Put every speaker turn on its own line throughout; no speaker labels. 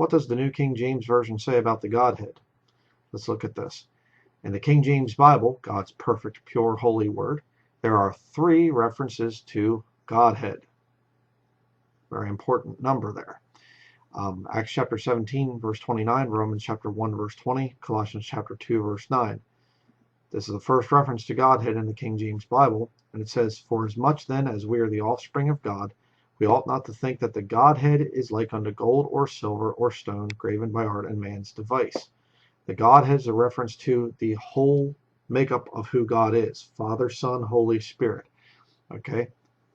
What does the New King James Version say about the Godhead? Let's look at this. In the King James Bible, God's perfect, pure, holy word, there are 3 references to Godhead. Very important number there. Acts chapter 17, verse 29, Romans chapter 1, verse 20, Colossians chapter 2, verse 9. This is the first reference to Godhead in the King James Bible, and it says, "For as much then as we are the offspring of God, we ought not to think that the Godhead is like unto gold or silver or stone graven by art and man's device." The Godhead is a reference to the whole makeup of who God is: Father, Son, Holy Spirit. Okay?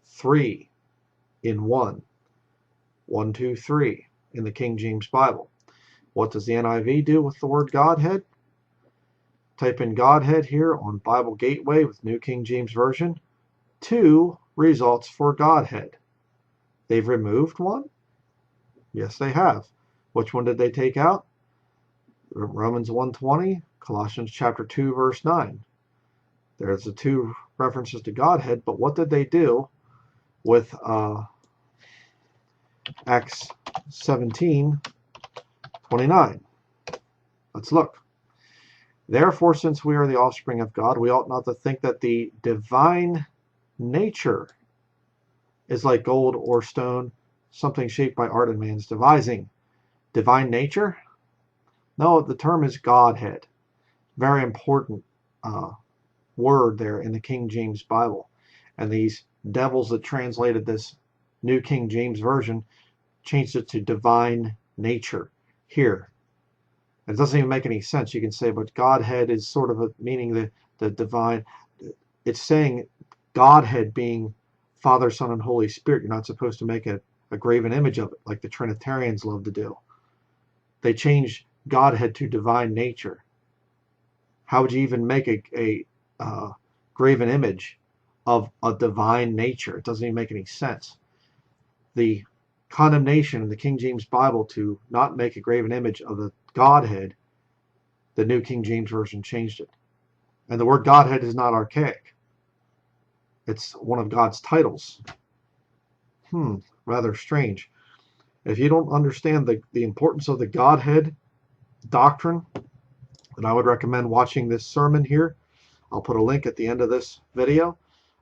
3 in 1. 1, 2, 3 in the King James Bible. What does the NIV do with the word Godhead? Type in Godhead here on Bible Gateway with New King James Version. 2 results for Godhead. They've removed one? Yes, they have. Which one did they take out? Romans 1:20, Colossians chapter 2, verse 9. There's the 2 references to Godhead, but what did they do with Acts 17:29? Let's look. "Therefore, since we are the offspring of God, we ought not to think that the divine nature is like gold or stone, something shaped by art and man's devising." Divine nature? No, the term is Godhead. Very important word there in the King James Bible. And these devils that translated this New King James Version changed it to divine nature here. It doesn't even make any sense. You can say, but Godhead is sort of meaning the divine. It's saying Godhead being Father, Son, and Holy Spirit. You're not supposed to make a graven image of it like the Trinitarians love to do. They changed Godhead to divine nature. How would you even make a graven image of a divine nature? It doesn't even make any sense. The condemnation in the King James Bible to not make a graven image of the Godhead, the New King James Version changed it. And the word Godhead is not archaic. It's one of God's titles. Rather strange. If you don't understand the importance of the Godhead doctrine, then I would recommend watching this sermon here. I'll put a link at the end of this video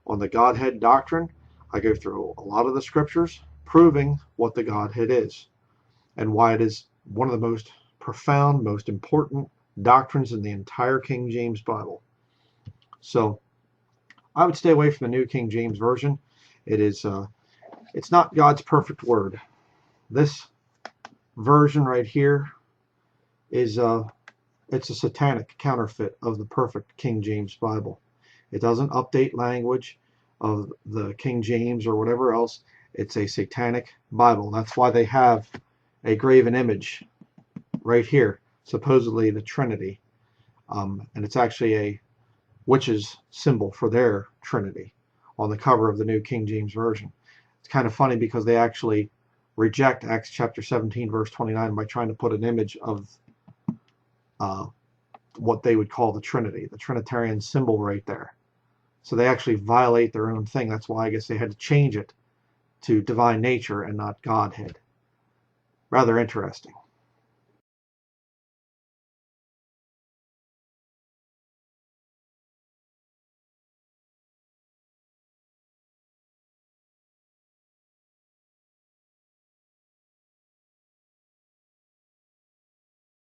on the Godhead doctrine. I go through a lot of the scriptures proving what the Godhead is and why it is one of the most profound, most important doctrines in the entire King James Bible. So I would stay away from the New King James Version. It's not God's perfect word. This version right here is it's a satanic counterfeit of the perfect King James Bible. It doesn't update language of the King James or whatever else. It's a satanic Bible. That's why they have a graven image right here, supposedly the Trinity. And it's actually a witch's symbol for their Trinity on the cover of the New King James Version. It's kind of funny because they actually reject Acts chapter 17, verse 29 by trying to put an image of what they would call the Trinity, the Trinitarian symbol right there. So they actually violate their own thing. That's why I guess they had to change it to divine nature and not Godhead. Rather interesting.